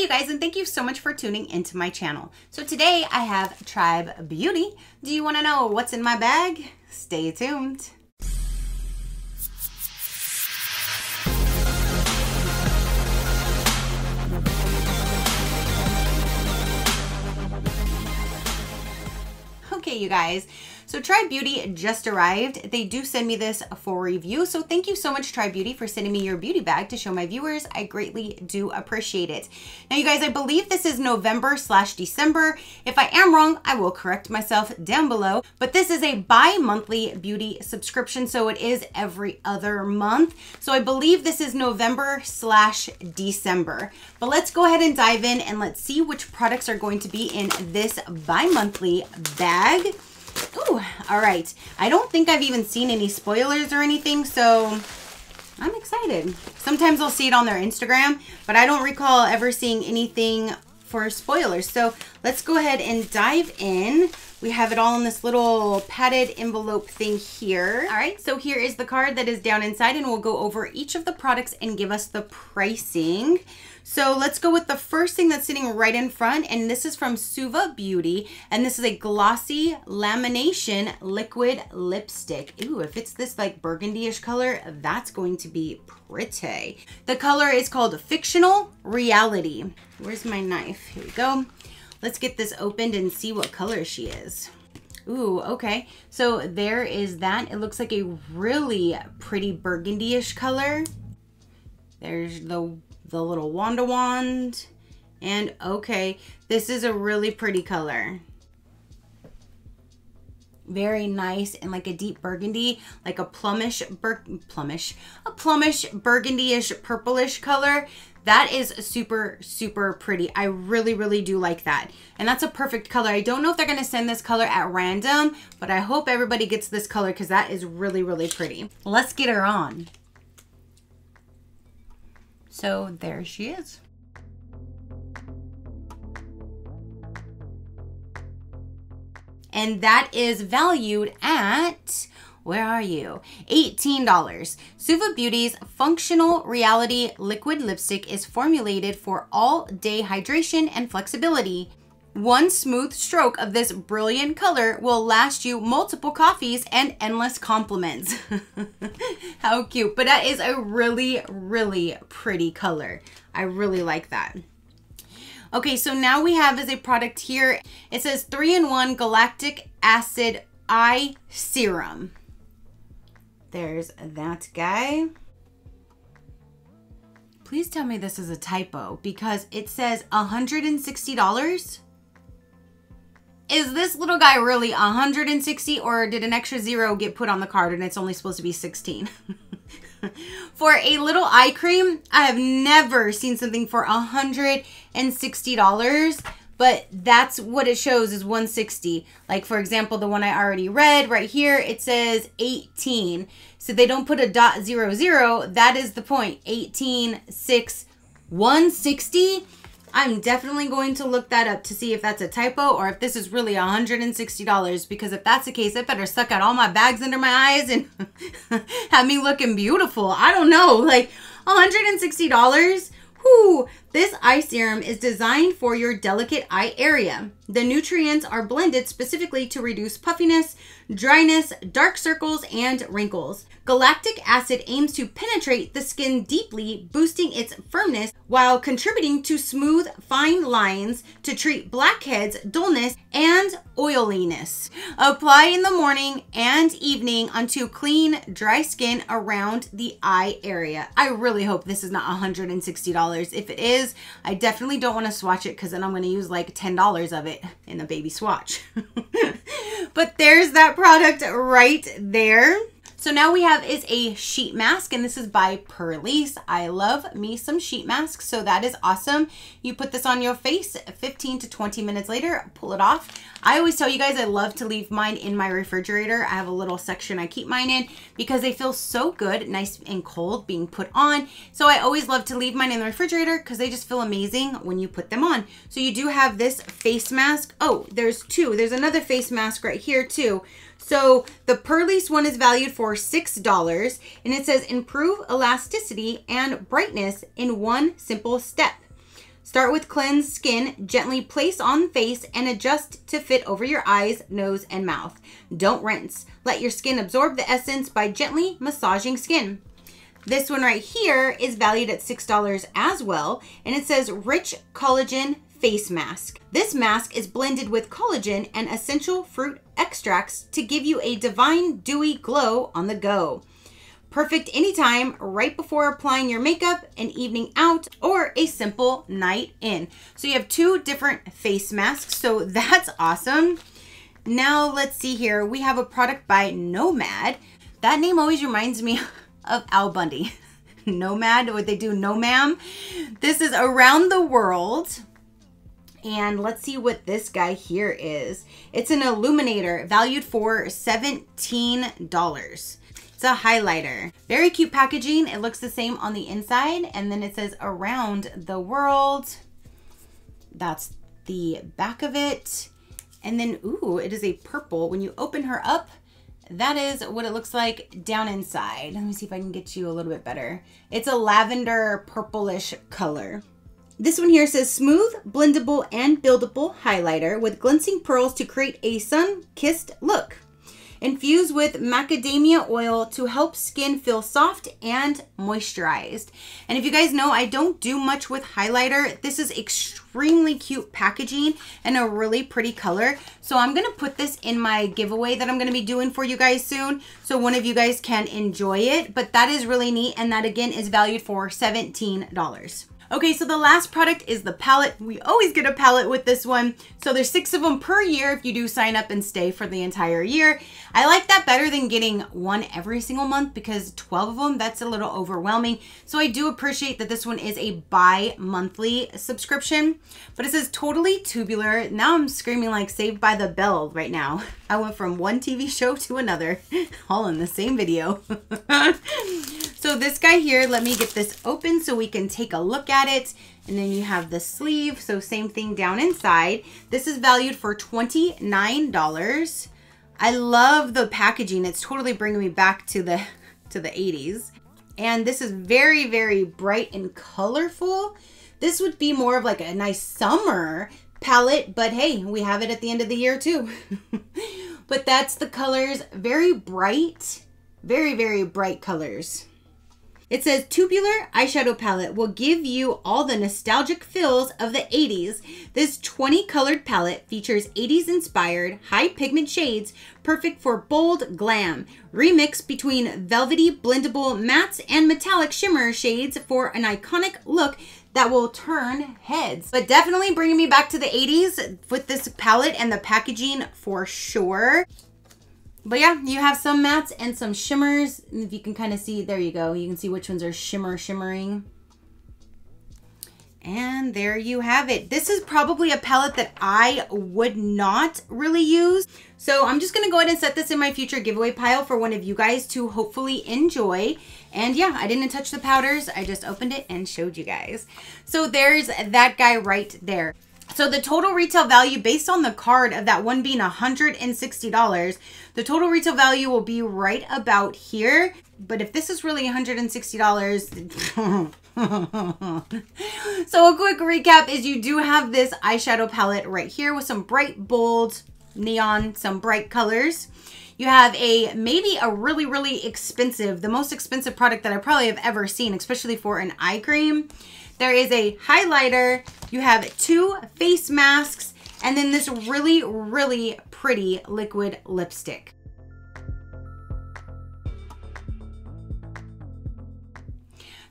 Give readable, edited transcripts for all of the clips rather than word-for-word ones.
you guys, and thank you so much for tuning into my channel. So today I have Tribe Beauty. Do you want to know what's in my bag? Stay tuned. Okay, you guys, so Tribe Beauty just arrived. They do send me this for review, so thank you so much, Tribe Beauty, for sending me your beauty bag to show my viewers. I greatly do appreciate it. Now, you guys, I believe this is November/December. If I am wrong, I will correct myself down below, but this is a bi-monthly beauty subscription, so it is every other month. So I believe this is November/December, but let's go ahead and dive in and let's see which products are going to be in this bi-monthly bag. Ooh, all right. I don't think I've even seen any spoilers or anything, so I'm excited. Sometimes I'll see it on their Instagram, but I don't recall ever seeing anything for spoilers. So let's go ahead and dive in. We have it all in this little padded envelope thing here. All right, so here is the card that is down inside, and we'll go over each of the products and give us the pricing. So let's go with the first thing that's sitting right in front, and this is from Suva Beauty, and this is a glossy lamination liquid lipstick. Ooh, if it's this like burgundy-ish color, that's going to be pretty. The color is called Fictional Reality. Where's my knife? Here we go. Let's get this opened and see what color she is. Ooh, okay. So there is that. It looks like a really pretty burgundy-ish color. There's the little wand. And okay, this is a really pretty color. Very nice and like a deep burgundy, like a plummish burgundy-ish purplish color. That is super, super pretty. I really, really do like that. And that's a perfect color. I don't know if they're going to send this color at random, but I hope everybody gets this color because that is really, really pretty. Let's get her on. So there she is. And that is valued at, where are you? $18. Suva Beauty's Functional Reality Liquid Lipstick is formulated for all-day hydration and flexibility. One smooth stroke of this brilliant color will last you multiple coffees and endless compliments. How cute. But that is a really, really pretty color. I really like that. Okay, so now we have as a product here, it says 3-in-1 Galactic Acid Eye Serum. There's that guy. Please tell me this is a typo because it says $160. Is this little guy really 160, or did an extra zero get put on the card and it's only supposed to be 16? For a little eye cream, I have never seen something for $160, but that's what it shows is 160. Like for example, the one I already read right here, it says 18. So they don't put a .00. That is the point. 18, 6, 160. I'm definitely going to look that up to see if that's a typo or if this is really $160, because if that's the case, it better suck out all my bags under my eyes and have me looking beautiful. I don't know, like $160. Whew. This eye serum is designed for your delicate eye area. The nutrients are blended specifically to reduce puffiness, dryness, dark circles, and wrinkles. Galactic acid aims to penetrate the skin deeply, boosting its firmness while contributing to smooth, fine lines to treat blackheads, dullness, and oiliness. Apply in the morning and evening onto clean, dry skin around the eye area. I really hope this is not $160. If it is, I definitely don't want to swatch it because then I'm going to use like $10 of it in a baby swatch. But there's that product right there. So now we have is a sheet mask, and this is by Purlisse. I love me some sheet masks, so that is awesome. You put this on your face, 15 to 20 minutes later, pull it off. I always tell you guys I love to leave mine in my refrigerator. I have a little section I keep mine in because they feel so good, nice and cold being put on. So I always love to leave mine in the refrigerator because they just feel amazing when you put them on. So you do have this face mask. Oh, there's two. There's another face mask right here too. So the Purlisse one is valued for $6, and it says improve elasticity and brightness in one simple step. Start with cleansed skin, gently place on face and adjust to fit over your eyes, nose, and mouth. Don't rinse. Let your skin absorb the essence by gently massaging skin. This one right here is valued at $6 as well, and it says Rich Collagen Face Mask. This mask is blended with collagen and essential fruit extracts to give you a divine dewy glow on the go. Perfect anytime, right before applying your makeup, an evening out, or a simple night in. So you have 2 different face masks, so that's awesome. Now let's see here. We have a product by Nomad. That name always reminds me of Al Bundy. Nomad, what they do, no ma'am. This is Around the World. And let's see what this guy here is. It's an Illuminator valued for $17. It's a highlighter. Very cute packaging. It looks the same on the inside. And then it says Around the World. That's the back of it. And then, ooh, it is a purple. When you open her up, that is what it looks like down inside. Let me see if I can get you a little bit better. It's a lavender purplish color. This one here says smooth, blendable, and buildable highlighter with glancing pearls to create a sun-kissed look. Infused with macadamia oil to help skin feel soft and moisturized. And if you guys know, I don't do much with highlighter. This is extremely cute packaging and a really pretty color. So I'm going to put this in my giveaway that I'm going to be doing for you guys soon. So one of you guys can enjoy it. But that is really neat. And that again is valued for $17. Okay, so the last product is the palette. We always get a palette with this one. So there's 6 of them per year if you do sign up and stay for the entire year. I like that better than getting one every single month because 12 of them, that's a little overwhelming. So I do appreciate that this one is a bi-monthly subscription, but it says totally tubular. Now I'm screaming like Saved by the Bell right now. I went from one TV show to another, all in the same video. So this guy here, let me get this open so we can take a look at it. And then you have the sleeve. So same thing down inside. This is valued for $29. I love the packaging. It's totally bringing me back to the 80s. And this is very, very bright and colorful. This would be more of like a nice summer palette, but hey, we have it at the end of the year too. But that's the colors. Very bright, very, very bright colors. It says tubular eyeshadow palette will give you all the nostalgic feels of the 80s. This 20 colored palette features 80s inspired high pigment shades, perfect for bold glam. Remix between velvety blendable mattes and metallic shimmer shades for an iconic look that will turn heads. But definitely bringing me back to the 80s with this palette and the packaging for sure. But yeah, you have some mattes and some shimmers. If you can kind of see, there you go. You can see which ones are shimmering. And there you have it. This is probably a palette that I would not really use. So I'm just going to go ahead and set this in my future giveaway pile for one of you guys to hopefully enjoy. And yeah, I didn't touch the powders. I just opened it and showed you guys. So there's that guy right there. So the total retail value based on the card of that one being $160, the total retail value will be right about here. But if this is really $160, so a quick recap is you do have this eyeshadow palette right here with some bright, bold, neon, some bright colors. You have maybe a really, really expensive, the most expensive product that I probably have ever seen, especially for an eye cream. There is a highlighter, you have 2 face masks, and then this really, really pretty liquid lipstick.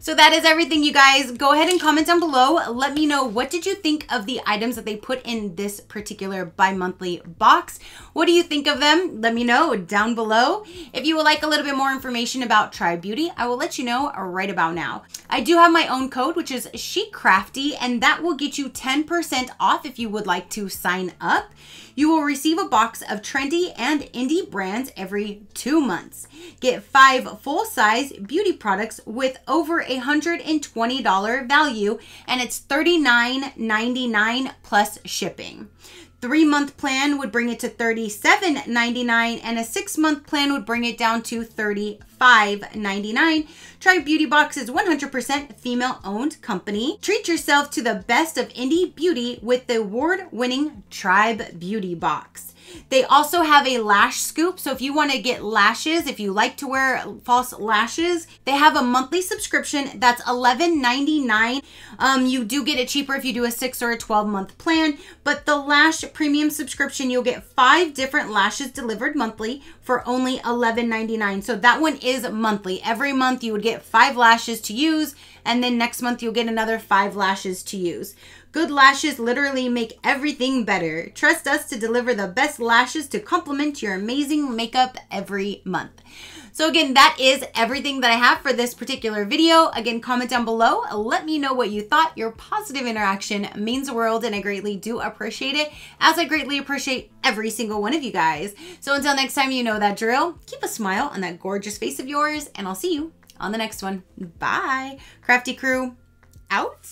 So that is everything, you guys. Go ahead and comment down below. Let me know, what did you think of the items that they put in this particular bi-monthly box? What do you think of them? Let me know down below. If you would like a little bit more information about Tribe Beauty, I will let you know right about now. I do have my own code, which is Shecrafty, and that will get you 10% off if you would like to sign up. You will receive a box of trendy and indie brands every 2 months. Get 5 full-size beauty products with over $120 value, and it's $39.99 plus shipping. 3-month plan would bring it to $37.99, and a 6-month plan would bring it down to $35.99. Tribe Beauty Box is 100% female-owned company. Treat yourself to the best of indie beauty with the award-winning Tribe Beauty Box. They also have a lash scoop. So if you want to get lashes, if you like to wear false lashes, they have a monthly subscription that's $11.99. You do get it cheaper if you do a 6 or a 12-month plan, but the lash premium subscription, you'll get 5 different lashes delivered monthly for only $11.99. So that one is monthly. Every month you would get 5 lashes to use, and then next month you'll get another 5 lashes to use. Good lashes literally make everything better. Trust us to deliver the best lashes to complement your amazing makeup every month. So again, that is everything that I have for this particular video. Again, comment down below. Let me know what you thought. Your positive interaction means the world, and I greatly do appreciate it, as I greatly appreciate every single one of you guys. So until next time, you know that drill. Keep a smile on that gorgeous face of yours, and I'll see you on the next one. Bye. Crafty crew, out.